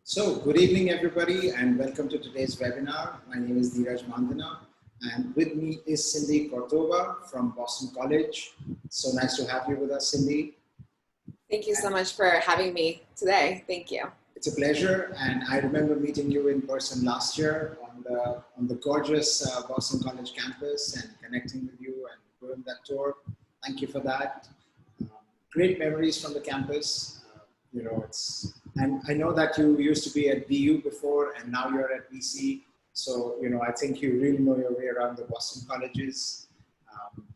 So, good evening, everybody, and welcome to today's webinar. My name is Dheeraj Mandana, and with me is Cindy Cordova from Boston College. So nice to have you with us, Cindy. Thank you so much for having me today. Thank you. It's a pleasure, and I remember meeting you in person last year on the gorgeous Boston College campus and connecting with you and doing that tour. Thank you for that. Great memories from the campus. And I know that you used to be at BU before, and now you're at BC. So, I think you really know your way around the Boston colleges.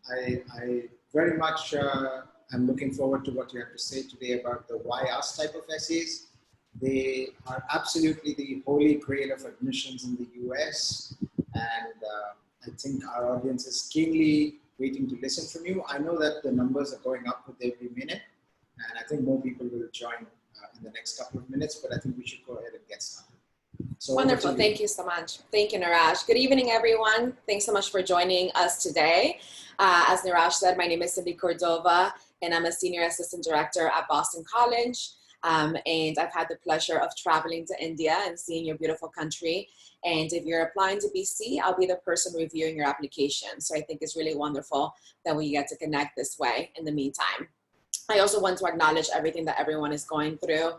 I very much am looking forward to what you have to say today about the why us type of essays. They are absolutely the holy grail of admissions in the US. And I think our audience is keenly waiting to listen from you. I know that the numbers are going up with every minute, and I think more people will join in the next couple of minutes, but I think we should go ahead and get started. So wonderful. Thank you so much. Thank you, Niraj. Good evening, everyone. Thanks so much for joining us today. As Niraj said, my name is Cindy Cordova, and I'm a Senior Assistant Director at Boston College. And I've had the pleasure of traveling to India and seeing your beautiful country. And if you're applying to BC, I'll be the person reviewing your application. So I think it's really wonderful that we get to connect this way in the meantime. I also want to acknowledge everything that everyone is going through.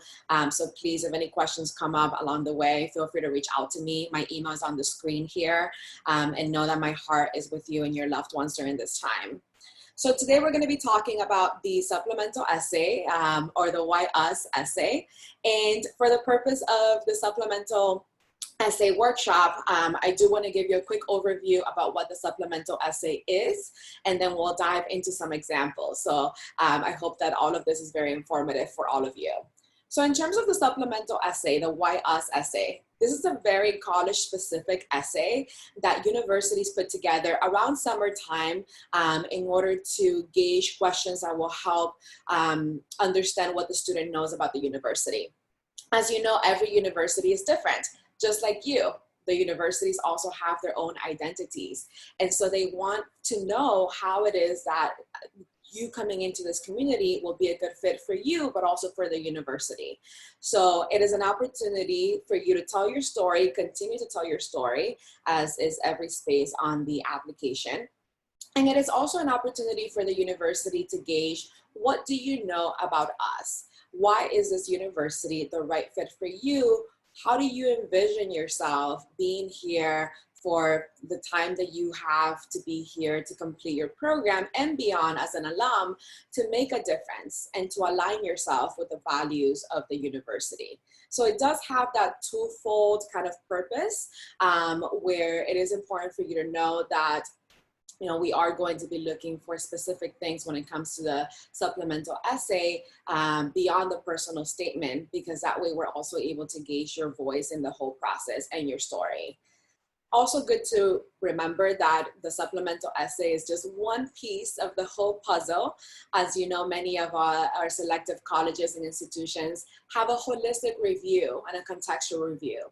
So please, if any questions come up along the way, feel free to reach out to me. My email is on the screen here, and know that my heart is with you and your loved ones during this time. So today we're going to be talking about the supplemental essay, or the Why Us essay. And for the purpose of the supplemental essay workshop, I do want to give you a quick overview about what the supplemental essay is, and then we'll dive into some examples. So I hope that all of this is very informative for all of you. So in terms of the supplemental essay, the Why Us essay, this is a very college-specific essay that universities put together around summertime in order to gauge questions that will help understand what the student knows about the university. As you know, every university is different. Just like you, the universities also have their own identities. And so they want to know how it is that you coming into this community will be a good fit for you, but also for the university. So it is an opportunity for you to tell your story, continue to tell your story, as is every space on the application. And it is also an opportunity for the university to gauge, what do you know about us? Why is this university the right fit for you? How do you envision yourself being here for the time that you have to be here to complete your program and beyond as an alum, to make a difference and to align yourself with the values of the university? So it does have that twofold kind of purpose, where it is important for you to know that we are going to be looking for specific things when it comes to the supplemental essay, beyond the personal statement, because that way we're also able to gauge your voice in the whole process and your story. Also good to remember that the supplemental essay is just one piece of the whole puzzle. As you know, many of our selective colleges and institutions have a holistic review and a contextual review,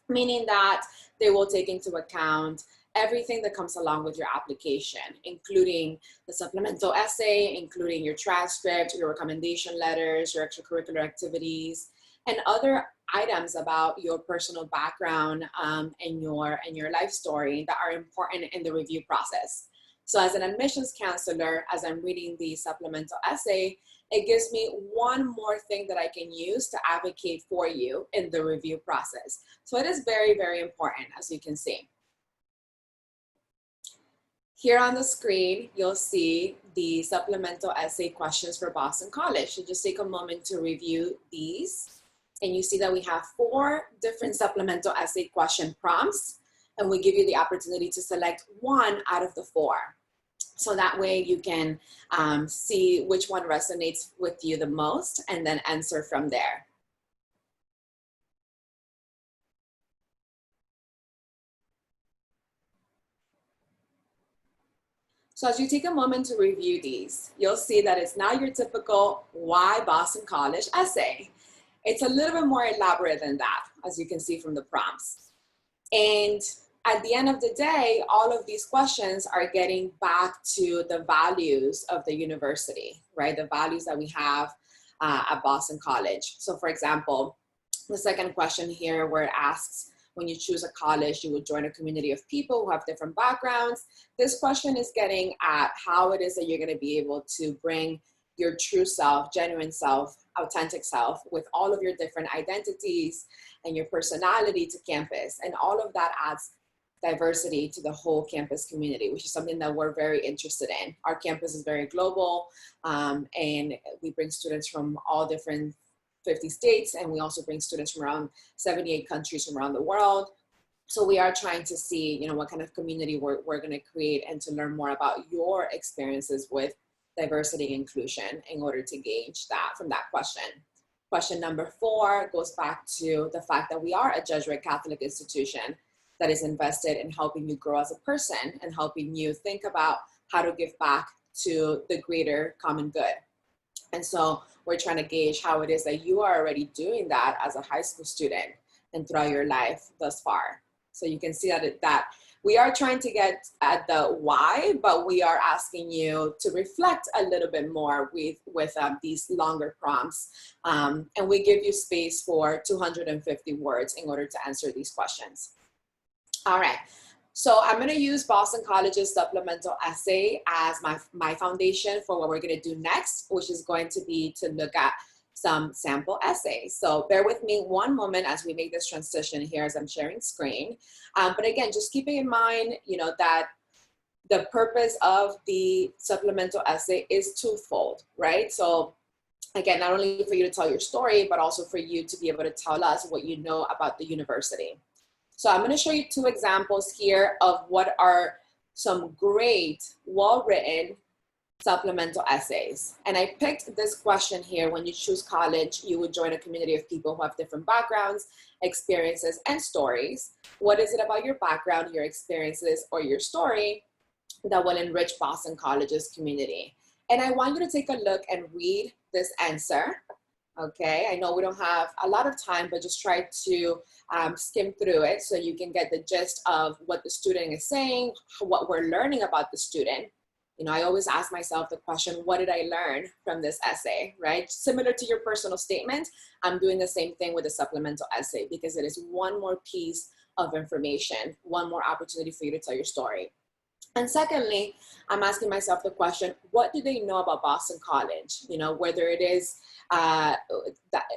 meaning that they will take into account everything that comes along with your application, including the supplemental essay, including your transcript, your recommendation letters, your extracurricular activities, and other items about your personal background and your life story that are important in the review process. So as an admissions counselor, as I'm reading the supplemental essay, it gives me one more thing that I can use to advocate for you in the review process. So it is very, very important, as you can see. Here on the screen, you'll see the supplemental essay questions for Boston College. So just take a moment to review these. And you see that we have 4 different supplemental essay question prompts, and we give you the opportunity to select one out of the 4. So that way you can see which one resonates with you the most and then answer from there. So as you take a moment to review these, you'll see that it's not your typical why Boston College essay. It's a little bit more elaborate than that, as you can see from the prompts. And at the end of the day, all of these questions are getting back to the values of the university, right? The values that we have at Boston College. So for example, The second question here, where it asks, when you choose a college, you would join a community of people who have different backgrounds. This question is getting at how it is that you're going to be able to bring your true self, genuine self, authentic self, with all of your different identities and your personality to campus. And all of that adds diversity to the whole campus community, which is something that we're very interested in. Our campus is very global, and we bring students from all different 50 states, and we also bring students from around 78 countries from around the world. So we are trying to see, you know, what kind of community we're going to create, and to learn more about your experiences with diversity and inclusion in order to gauge that from that question. Question number 4 goes back to the fact that we are a Jesuit Catholic institution that is invested in helping you grow as a person and helping you think about how to give back to the greater common good. And so we're trying to gauge how it is that you are already doing that as a high school student and throughout your life thus far. So you can see that we are trying to get at the why, but we are asking you to reflect a little bit more with these longer prompts. And we give you space for 250 words in order to answer these questions. All right. So I'm going to use Boston College's supplemental essay as my foundation for what we're going to do next, which is going to be to look at some sample essays. So bear with me one moment as we make this transition here as I'm sharing screen. But again, just keeping in mind, you know, that the purpose of the supplemental essay is twofold, right? So again, not only for you to tell your story, but also for you to be able to tell us what you know about the university. So I'm going to show you 2 examples here of what are some great, well-written supplemental essays. And I picked this question here: when you choose college, you would join a community of people who have different backgrounds, experiences, and stories. What is it about your background, your experiences, or your story that will enrich Boston College's community? And I want you to take a look and read this answer. Okay, I know we don't have a lot of time, but just try to skim through it so you can get the gist of what the student is saying, what we're learning about the student. You know, I always ask myself the question, what did I learn from this essay, right? Similar to your personal statement, I'm doing the same thing with a supplemental essay, because it is one more piece of information, one more opportunity for you to tell your story. And secondly, I'm asking myself the question, what do they know about Boston College? You know, whether it is,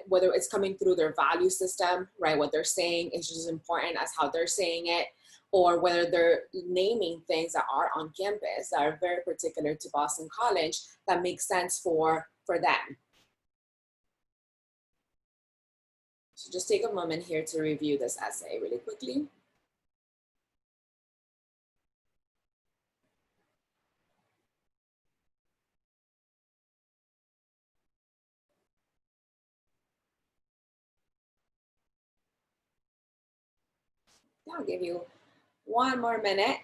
whether it's coming through their value system, right? What they're saying is just as important as how they're saying it, or whether they're naming things that are on campus that are very particular to Boston College that make sense for them. So just take a moment here to review this essay really quickly. I'll give you one more minute.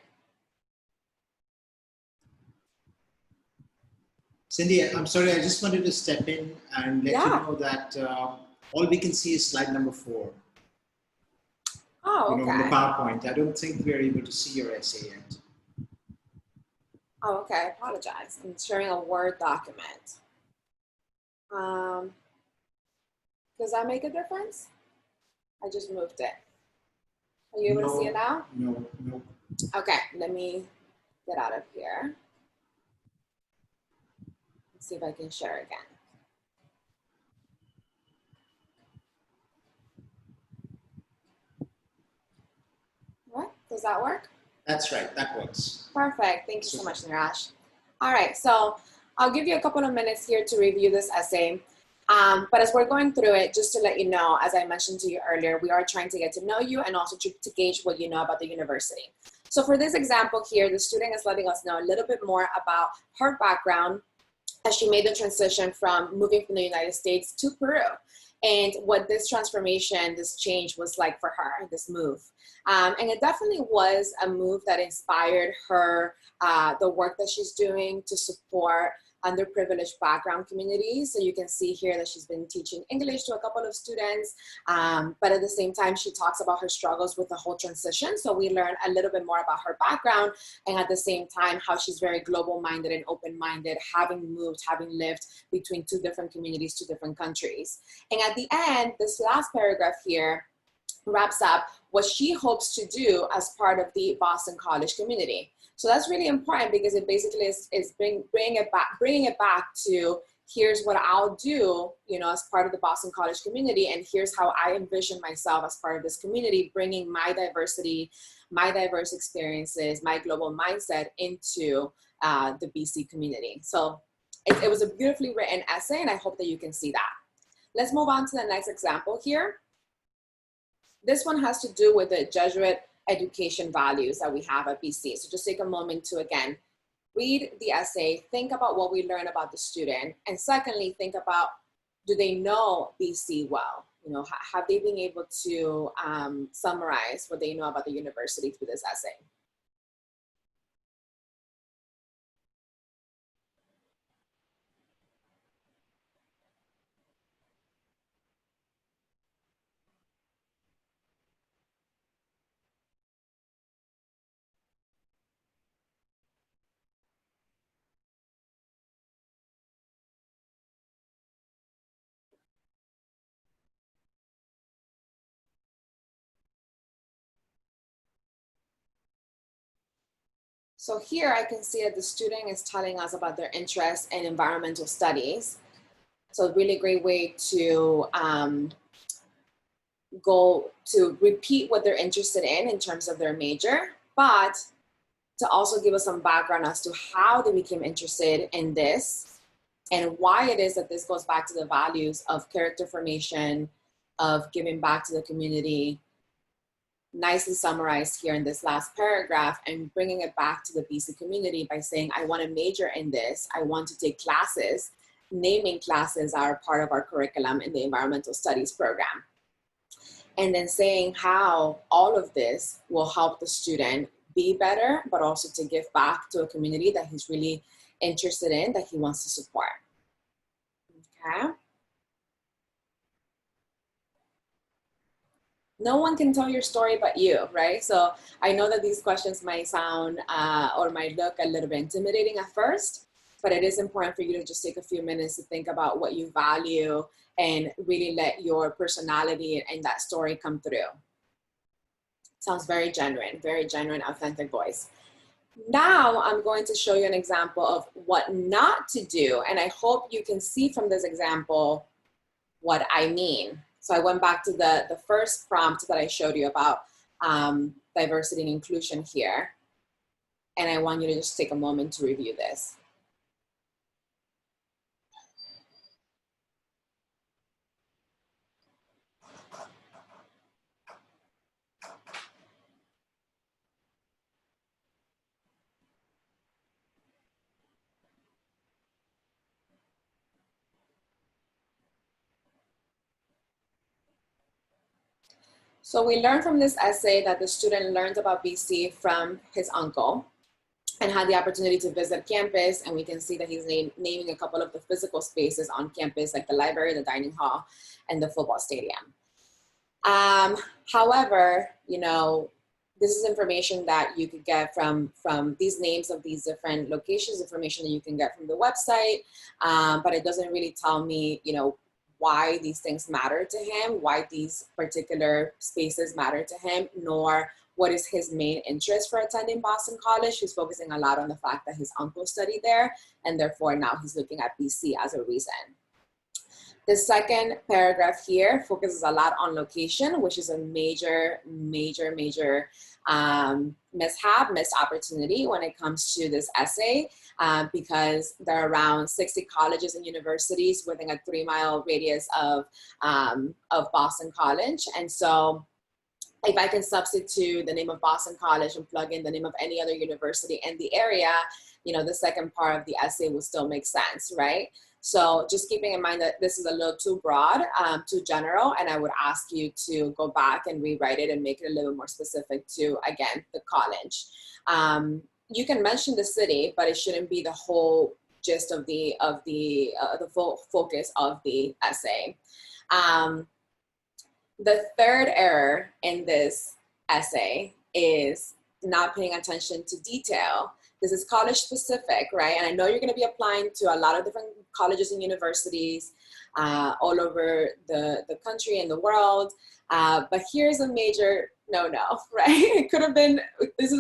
Cindy, I'm sorry, I just wanted to step in and let you know that all we can see is slide number 4. Oh, okay. You know, on the PowerPoint. I don't think we're able to see your essay yet. Oh, okay, I apologize. I'm sharing a Word document. Does that make a difference? I just moved it. Are you able to see it now? No. Okay, let me get out of here. Let's see if I can share again. What? Does that work? That's right, that works. Perfect, thank you so much, Nirash. All right, so I'll give you a couple of minutes here to review this essay. But as we're going through it, just to let you know, as I mentioned to you earlier, we are trying to get to know you and also to gauge what you know about the university. So for this example here, the student is letting us know a little bit more about her background as she made the transition from moving from the United States to Peru, and what this transformation, this change was like for her, this move. And it definitely was a move that inspired her, the work that she's doing to support underprivileged background communities. So you can see here that she's been teaching English to a couple of students, but at the same time, she talks about her struggles with the whole transition. So we learn a little bit more about her background, and at the same time, how she's very global-minded and open-minded, having moved, having lived between 2 different communities, 2 different countries. And at the end, this last paragraph here wraps up what she hopes to do as part of the Boston College community. So that's really important, because it basically is bringing it back to, here's what I'll do, as part of the Boston College community, and here's how I envision myself as part of this community, bringing my diversity, my diverse experiences, my global mindset into the BC community. So it was a beautifully written essay, and I hope that you can see that. Let's move on to the next example here. This one has to do with the Jesuit education values that we have at BC. So just take a moment to, again, read the essay, think about what we learn about the student, and secondly, think about, do they know BC well? Have they been able to summarize what they know about the university through this essay? So here I can see that the student is telling us about their interest in environmental studies. So a really great way to go to repeat what they're interested in terms of their major, but to also give us some background as to how they became interested in this and why it is that this goes back to the values of character formation, of giving back to the community, nicely summarized here in this last paragraph, and bringing it back to the BC community by saying, I want to major in this, I want to take classes. Naming classes are part of our curriculum in the environmental studies program. And then saying how all of this will help the student be better, but also to give back to a community that he's really interested in, that he wants to support. Okay. No one can tell your story but you, right? So I know that these questions might sound or might look a little bit intimidating at first, but it is important for you to just take a few minutes to think about what you value and really let your personality and that story come through. Sounds very genuine, authentic voice. Now I'm going to show you an example of what not to do, and I hope you can see from this example what I mean. So I went back to the first prompt that I showed you about diversity and inclusion here, and I want you to just take a moment to review this. So we learned from this essay that the student learned about BC from his uncle and had the opportunity to visit campus, and we can see that he's naming a couple of the physical spaces on campus, like the library, the dining hall, and the football stadium. However, this is information that you could get from these names of these different locations, information that you can get from the website, but it doesn't really tell me, why these things matter to him, why these particular spaces matter to him, nor what is his main interest for attending Boston College. He's focusing a lot on the fact that his uncle studied there, and therefore now he's looking at BC as a reason. The second paragraph here focuses a lot on location, which is a major missed opportunity when it comes to this essay, because there are around 60 colleges and universities within a 3-mile radius of Boston College. And so if I can substitute the name of Boston College and plug in the name of any other university in the area, the second part of the essay will still make sense, right? So just keeping in mind that this is a little too broad, too general, and I would ask you to go back and rewrite it and make it a little more specific to, again, the college. You can mention the city, but it shouldn't be the whole gist of the focus of the essay. The third error in this essay is not paying attention to detail. This is college specific, right? And I know you're going to be applying to a lot of different colleges and universities all over the country and the world. But here's a major no-no, right? It could have been,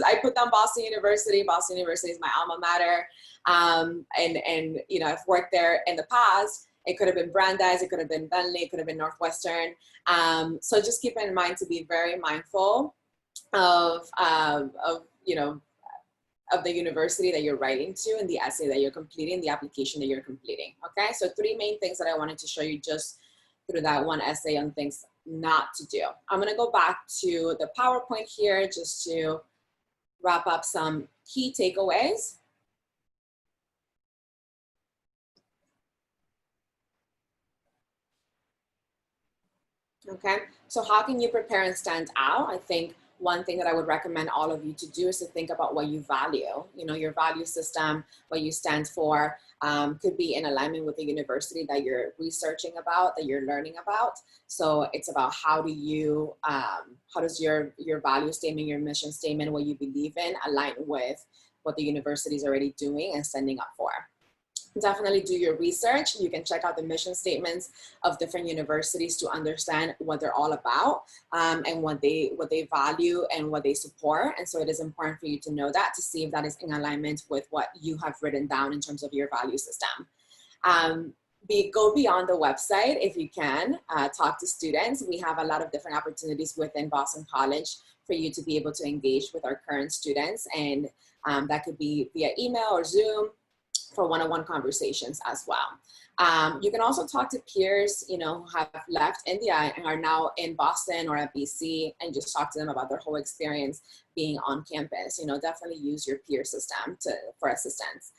I put down Boston University. Boston University is my alma mater. And you know, I've worked there in the past. It could have been Brandeis, it could have been Bentley, it could have been Northwestern. So just keep in mind to be very mindful of you know, of the university that you're writing to and the essay that you're completing, the application that you're completing, okay? So 3 main things that I wanted to show you just through that one essay on things not to do. I'm gonna go back to the PowerPoint here just to wrap up some key takeaways. Okay, so how can you prepare and stand out? I think one thing that I would recommend all of you to do is to think about what you value. You know, your value system, what you stand for, could be in alignment with the university that you're researching about, that you're learning about. So it's about how do you, how does your value statement, your mission statement, what you believe in align with what the university is already doing and standing up for. Definitely do your research. You can check out the mission statements of different universities to understand what they're all about and what they value and what they support. And so it is important for you to know that, to see if that is in alignment with what you have written down in terms of your value system. Go beyond the website if you can. Talk to students. We have a lot of different opportunities within Boston College for you to be able to engage with our current students, and that could be via email or Zoom, for one-on-one conversations as well. You can also talk to peers, you know, who have left India and are now in Boston or at BC, and just talk to them about their whole experience being on campus. You know, definitely use your peer system for assistance.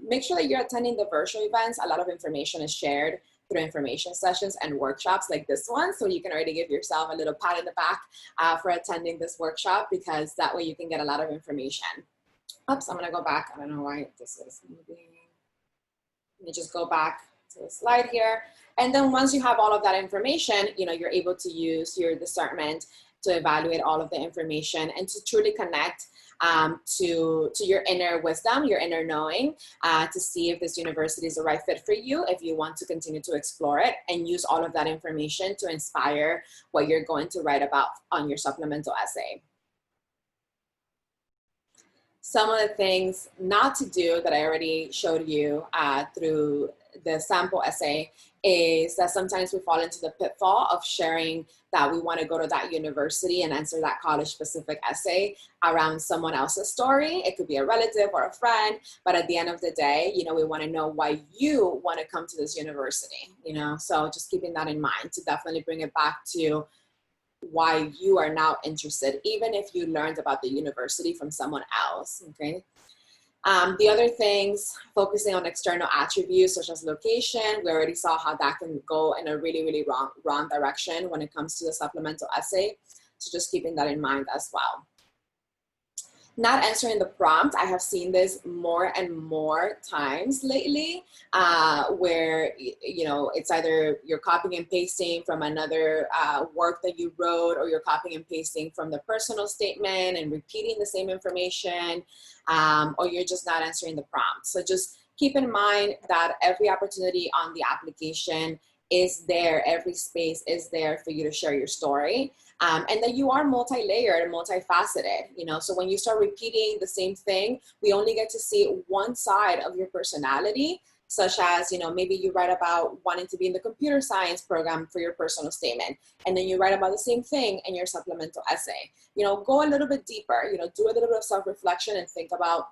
Make sure that you're attending the virtual events. A lot of information is shared through information sessions and workshops like this one. So you can already give yourself a little pat in the back for attending this workshop, because that way you can get a lot of information. Oops, I'm gonna go back. I don't know why this is moving. Let me just go back to the slide here. And then once you have all of that information, you know, you're able to use your discernment to evaluate all of the information and to truly connect to your inner wisdom, your inner knowing, to see if this university is the right fit for you, if you want to continue to explore it, and use all of that information to inspire what you're going to write about on your supplemental essay. Some of the things not to do that I already showed you through the sample essay is that sometimes we fall into the pitfall of sharing that we want to go to that university and answer that college specific essay around someone else's story. It could be a relative or a friend, but at the end of the day, you know, we want to know why you want to come to this university, you know, so just keeping that in mind to definitely bring it back to why you are now interested, even if you learned about the university from someone else, okay? The other things, focusing on external attributes such as location, we already saw how that can go in a really, really wrong direction when it comes to the supplemental essay. So just keeping that in mind as well. Not answering the prompt. I have seen this more and more times lately where, you know, it's either you're copying and pasting from another work that you wrote, or you're copying and pasting from the personal statement and repeating the same information, or you're just not answering the prompt. So just keep in mind that every opportunity on the application is there, every space is there for you to share your story. And that you are multi-layered and multifaceted, you know, so when you start repeating the same thing, we only get to see one side of your personality, such as, you know, maybe you write about wanting to be in the computer science program for your personal statement, and then you write about the same thing in your supplemental essay. You know, go a little bit deeper, you know, do a little bit of self-reflection and think about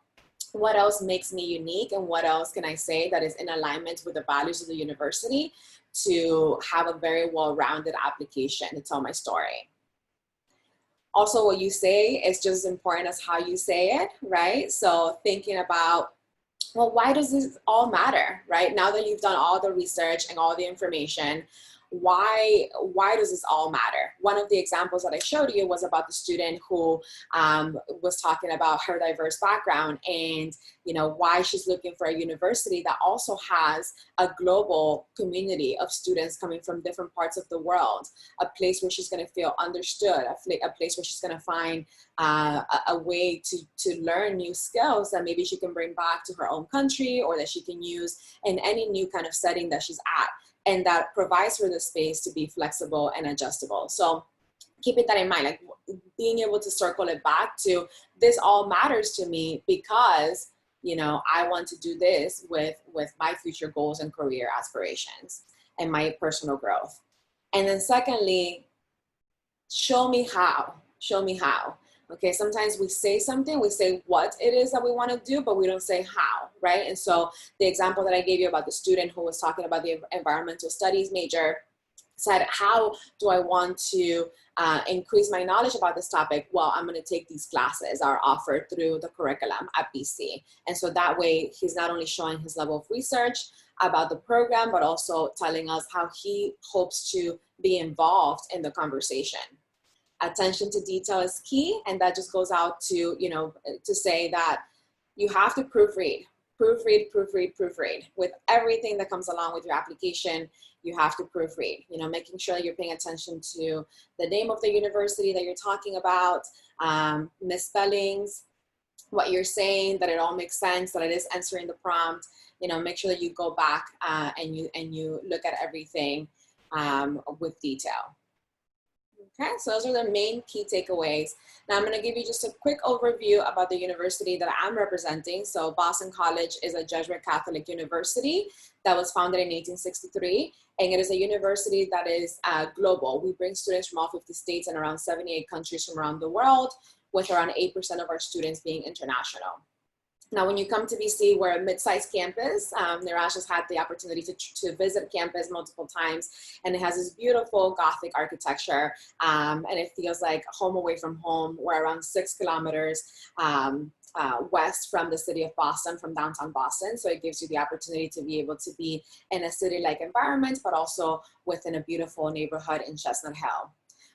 what else makes me unique and what else can I say that is in alignment with the values of the university to have a very well-rounded application to tell my story. Also, what you say is just as important as how you say it, right? So thinking about, well, why does this all matter, right? Now that you've done all the research and all the information, why does this all matter? One of the examples that I showed you was about the student who was talking about her diverse background and, you know, why she's looking for a university that also has a global community of students coming from different parts of the world, a place where she's going to feel understood, a place where she's going to find a way to learn new skills that maybe she can bring back to her own country or that she can use in any new kind of setting that she's at, and that provides her the space to be flexible and adjustable. So keeping that in mind, like being able to circle it back to this all matters to me because, you know, I want to do this with my future goals and career aspirations and my personal growth. And then secondly, show me how. Okay, sometimes we say something, we say what it is that we want to do, but we don't say how, right? And so the example that I gave you about the student who was talking about the environmental studies major said, how do I want to increase my knowledge about this topic? Well, I'm going to take these classes that are offered through the curriculum at BC. And so that way he's not only showing his level of research about the program, but also telling us how he hopes to be involved in the conversation. Attention to detail is key, and that just goes out to, you know, to say that you have to proofread. With everything that comes along with your application, you have to proofread, you know, making sure that you're paying attention to the name of the university that you're talking about, misspellings, what you're saying, that it all makes sense, that it is answering the prompt, you know, make sure that you go back and you look at everything with detail. Okay, so those are the main key takeaways. Now I'm going to give you just a quick overview about the university that I'm representing. So Boston College is a Jesuit Catholic university that was founded in 1863, and it is a university that is global. We bring students from all 50 states and around 78 countries from around the world, with around 8% of our students being international. Now, when you come to BC, we're a mid-sized campus. Neeraj has had the opportunity to visit campus multiple times, and it has this beautiful Gothic architecture, and it feels like home away from home. We're around 6 kilometers west from the city of Boston, from downtown Boston. So it gives you the opportunity to be able to be in a city-like environment, but also within a beautiful neighborhood in Chestnut Hill.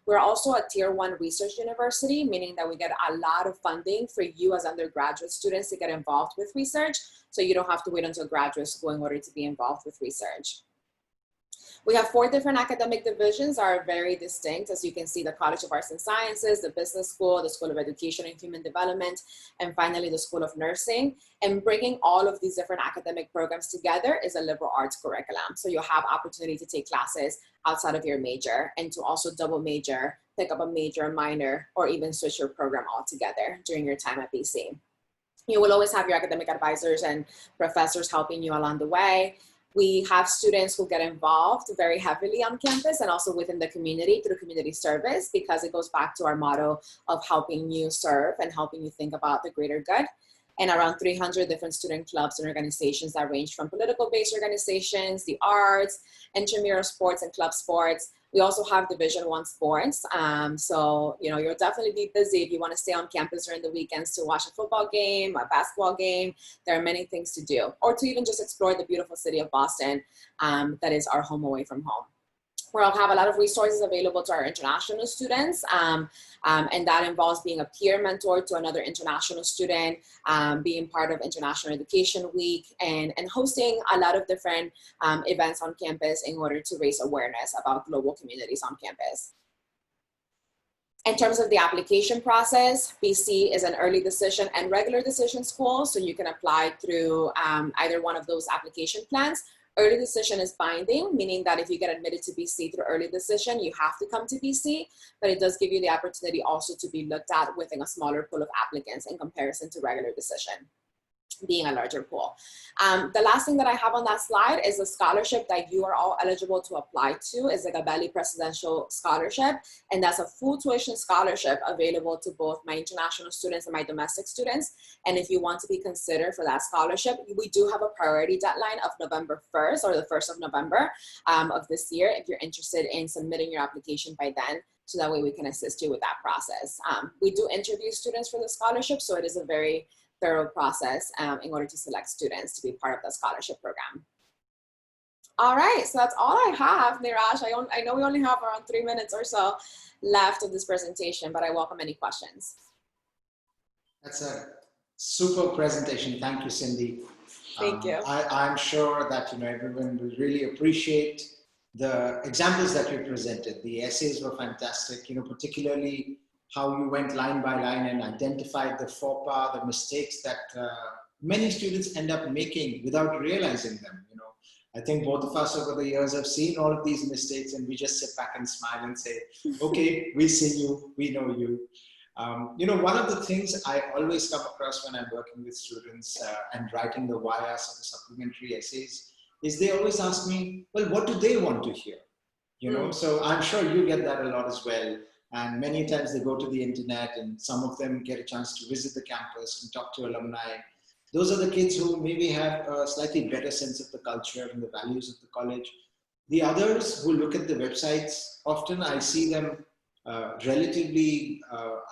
We're also a tier 1 research university, meaning that we get a lot of funding for you as undergraduate students to get involved with research. So you don't have to wait until graduate school in order to be involved with research. We have 4 different academic divisions that are very distinct. As you can see, the College of Arts and Sciences, the Business School, the School of Education and Human Development, and finally the School of Nursing. And bringing all of these different academic programs together is a liberal arts curriculum. So you'll have opportunity to take classes outside of your major and to also double major, pick up a major, a minor, or even switch your program altogether during your time at BC. You will always have your academic advisors and professors helping you along the way. We have students who get involved very heavily on campus and also within the community through community service, because it goes back to our motto of helping you serve and helping you think about the greater good. And around 300 different student clubs and organizations that range from political-based organizations, the arts, intramural sports and club sports. We also have Division I sports. So, you know, you'll definitely be busy if you want to stay on campus during the weekends to watch a football game, a basketball game. There are many things to do, or to even just explore the beautiful city of Boston that is our home away from home. We'll have a lot of resources available to our international students, and that involves being a peer mentor to another international student, being part of International Education Week, and hosting a lot of different events on campus in order to raise awareness about global communities on campus. In terms of the application process, BC is an early decision and regular decision school, so you can apply through either one of those application plans. Early decision is binding, meaning that if you get admitted to BC through early decision, you have to come to BC, but it does give you the opportunity also to be looked at within a smaller pool of applicants in comparison to regular decision being a larger pool. The last thing that I have on that slide is a scholarship that you are all eligible to apply to. Is the Gabelli Presidential Scholarship, and that's a full tuition scholarship available to both my international students and my domestic students. And if you want to be considered for that scholarship, we do have a priority deadline of November 1st, or the 1st of November of this year, if you're interested in submitting your application by then, so that way we can assist you with that process. We do interview students for the scholarship, so it is a very thorough process in order to select students to be part of the scholarship program. All right, so that's all I have, Niraj. I know we only have around 3 minutes or so left of this presentation, but I welcome any questions. That's a super presentation. Thank you, Cindy. Thank you. I'm sure that everyone will really appreciate the examples that you presented. The essays were fantastic, particularly how you went line by line and identified the faux pas, the mistakes that many students end up making without realizing them. I think both of us over the years have seen all of these mistakes, and we just sit back and smile and say, okay, we see you, we know you. One of the things I always come across when I'm working with students and writing the YAs or the supplementary essays is they always ask me, well, what do they want to hear? So I'm sure you get that a lot as well. And many times they go to the internet and some of them get a chance to visit the campus and talk to alumni. Those are the kids who maybe have a slightly better sense of the culture and the values of the college. The others who look at the websites, often I see them relatively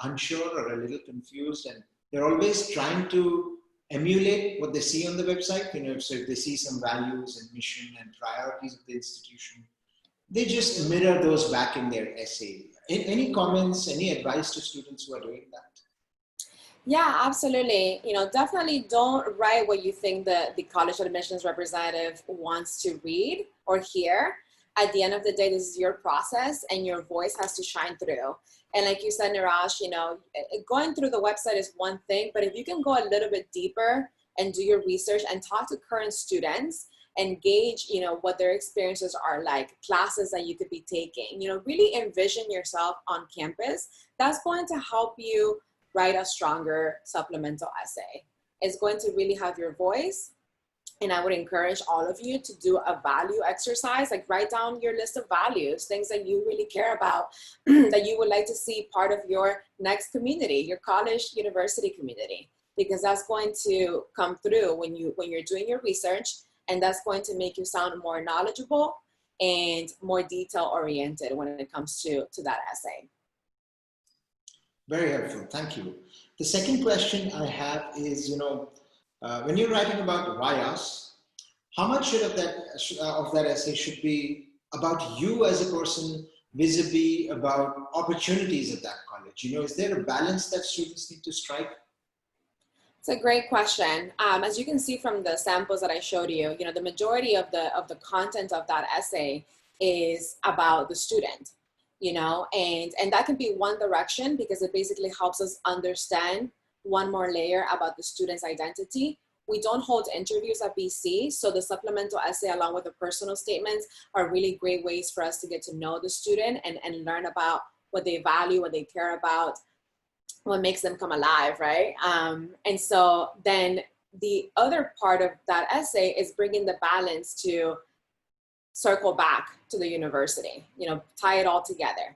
unsure or a little confused, and they're always trying to emulate what they see on the website. So if they see some values and mission and priorities of the institution, they just mirror those back in their essay. Any comments, any advice to students who are doing that? Yeah, absolutely. Definitely don't write what you think the college admissions representative wants to read or hear. At the end of the day, this is your process and your voice has to shine through. And like you said, Niraj, going through the website is one thing, but if you can go a little bit deeper and do your research and talk to current students and gauge, what their experiences are like, classes that you could be taking, really envision yourself on campus, that's going to help you write a stronger supplemental essay. It's going to really have your voice. And I would encourage all of you to do a value exercise, like write down your list of values, things that you really care about, that you would like to see part of your next community, your college, university community, because that's going to come through when you're doing your research, and that's going to make you sound more knowledgeable and more detail oriented when it comes to that essay. Very helpful, thank you. The second question I have is, when you're writing about YAs, how much of that essay should be about you as a person, vis-a-vis about opportunities at that college? Is there a balance that students need to strike? It's a great question. As you can see from the samples that I showed you, the majority of the content of that essay is about the student, and that can be one direction because it basically helps us understand one more layer about the student's identity. We don't hold interviews at BC, so the supplemental essay along with the personal statements are really great ways for us to get to know the student and learn about what they value, what they care about, what makes them come alive, right? And so then the other part of that essay is bringing the balance to circle back to the university, tie it all together.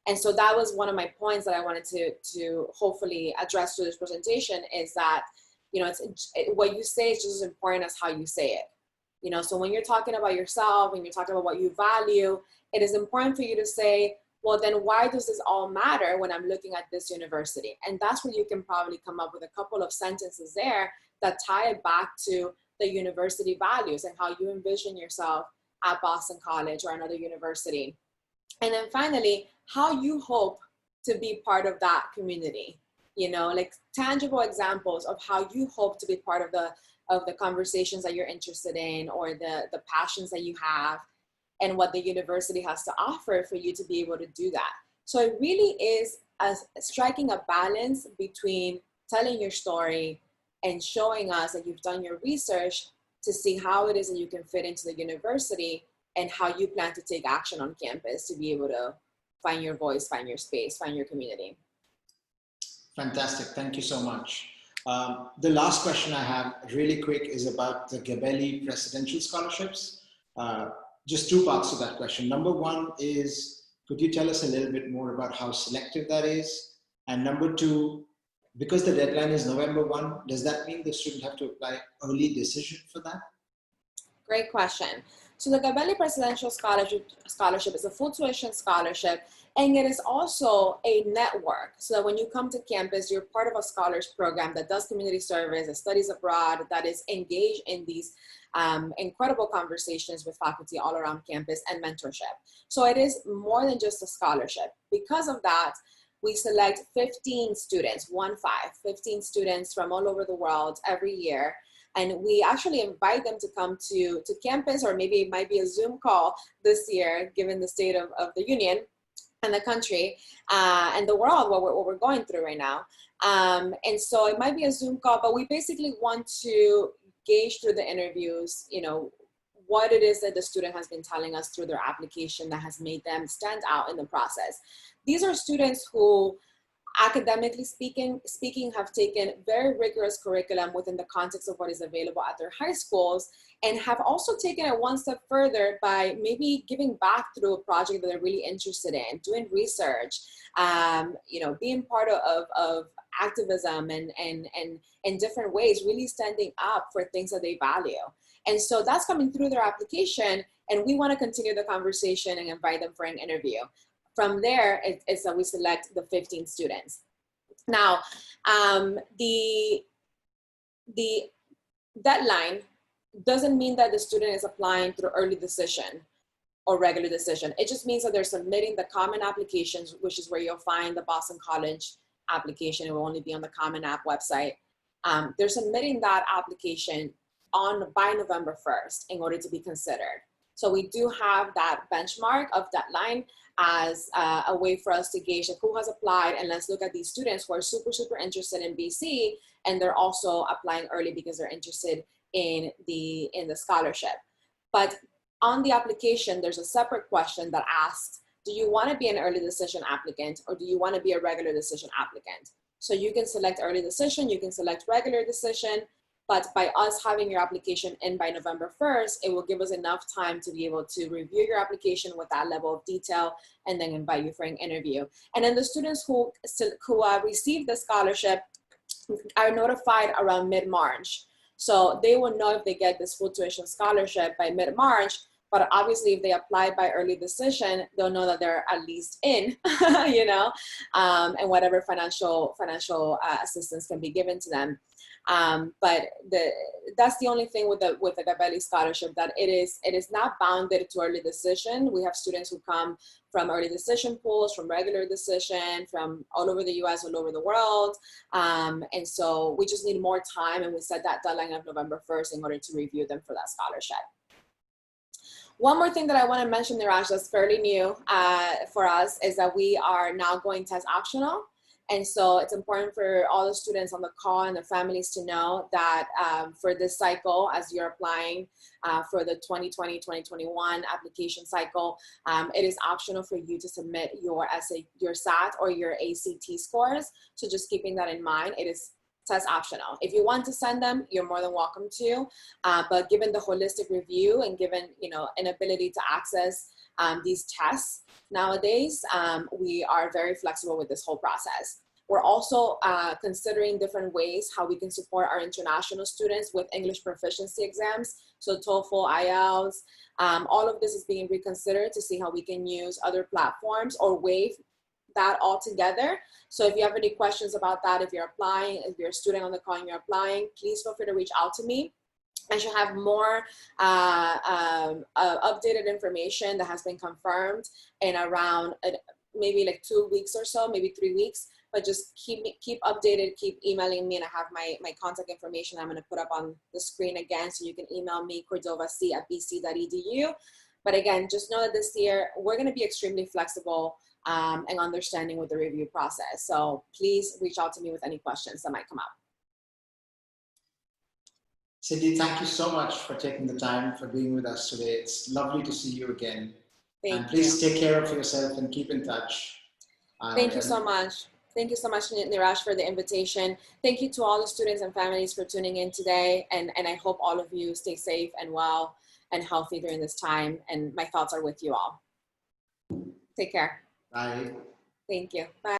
And so that was one of my points that I wanted to hopefully address through this presentation is that, what you say is just as important as how you say it. So when you're talking about yourself, when you're talking about what you value, it is important for you to say, well, then why does this all matter when I'm looking at this university? And that's where you can probably come up with a couple of sentences there that tie it back to the university values and how you envision yourself at Boston College or another university. And then finally, how you hope to be part of that community, like tangible examples of how you hope to be part of the conversations that you're interested in or the passions that you have and what the university has to offer for you to be able to do that. So it really is striking a balance between telling your story and showing us that you've done your research to see how it is that you can fit into the university and how you plan to take action on campus to be able to find your voice, find your space, find your community. Fantastic, thank you so much. The last question I have really quick is about the Gabelli Presidential Scholarships. Just two parts to that question. Number one is, could you tell us a little bit more about how selective that is? And number two, because the deadline is November 1, does that mean the student have to apply early decision for that? Great question. So the Gabelli Presidential Scholarship is a full tuition scholarship, and it is also a network. So that when you come to campus, you're part of a scholars program that does community service, that studies abroad, that is engaged in these incredible conversations with faculty all around campus and mentorship. So it is more than just a scholarship. Because of that, we select 15 students, 15 students from all over the world every year. And we actually invite them to come to campus, or maybe it might be a Zoom call this year, given the state of the union and the country and the world, what we're going through right now. And so it might be a Zoom call, but we basically want to gauge through the interviews, you know, what it is that the student has been telling us through their application that has made them stand out in the process. These are students who, academically speaking, have taken very rigorous curriculum within the context of what is available at their high schools, and have also taken it one step further by maybe giving back through a project that they're really interested in, doing research, you know, being part of activism and in different ways, really standing up for things that they value. And so that's coming through their application, and we want to continue the conversation and invite them for an interview. From there, it's that we select the 15 students. Now, the deadline doesn't mean that the student is applying through early decision or regular decision. It just means that they're submitting the common applications, which is where you'll find the Boston College application. It will only be on the Common App website. They're submitting that application by November 1st in order to be considered. So we do have that benchmark of deadline as a way for us to gauge who has applied, and let's look at these students who are super interested in BC, and they're also applying early because they're interested in the scholarship. But on the application, there's a separate question that asks, do you want to be an early decision applicant, or do you want to be a regular decision applicant? So you can select early decision, you can select regular decision, but by us having your application in by November 1st, it will give us enough time to be able to review your application with that level of detail and then invite you for an interview. And then the students who receive the scholarship are notified around mid-March. So they will know if they get this full tuition scholarship by mid-March, but obviously if they apply by early decision, they'll know that they're at least in, you know, and whatever financial assistance can be given to them. But that's the only thing with the Gabelli scholarship, that it is not bounded to early decision. We have students who come from early decision pools, from regular decision, from all over the US, all over the world. And so we just need more time, and we set that deadline of November 1st in order to review them for that scholarship. One more thing that I want to mention, Niraj, that's fairly new for us, is that we are now going test optional. And so it's important for all the students on the call and their families to know that for this cycle, as you're applying for the 2020-2021 application cycle, it is optional for you to submit your SAT or your ACT scores. So just keeping that in mind, it is test optional. If you want to send them, you're more than welcome to. But given the holistic review and given, you know, inability to access these tests nowadays, we are very flexible with this whole process. We're also considering different ways how we can support our international students with English proficiency exams. So TOEFL, IELTS, all of this is being reconsidered to see how we can use other platforms or waive that all together. So if you have any questions about that, if you're applying, if you're a student on the call and you're applying, please feel free to reach out to me. I should have more updated information that has been confirmed in around maybe like 2 weeks or so, maybe 3 weeks. But just keep updated, keep emailing me, and I have my contact information I'm going to put up on the screen again, so you can email me, cordovac@bc.edu. But again, just know that this year we're going to be extremely flexible and understanding with the review process. So please reach out to me with any questions that might come up. Cindy, thank you so much for taking the time, for being with us today. It's lovely to see you again. And please take care of yourself and keep in touch. Thank you so much. Thank you so much, Niraj, for the invitation. Thank you to all the students and families for tuning in today. And I hope all of you stay safe and well and healthy during this time. And my thoughts are with you all. Take care. Bye. Thank you. Bye.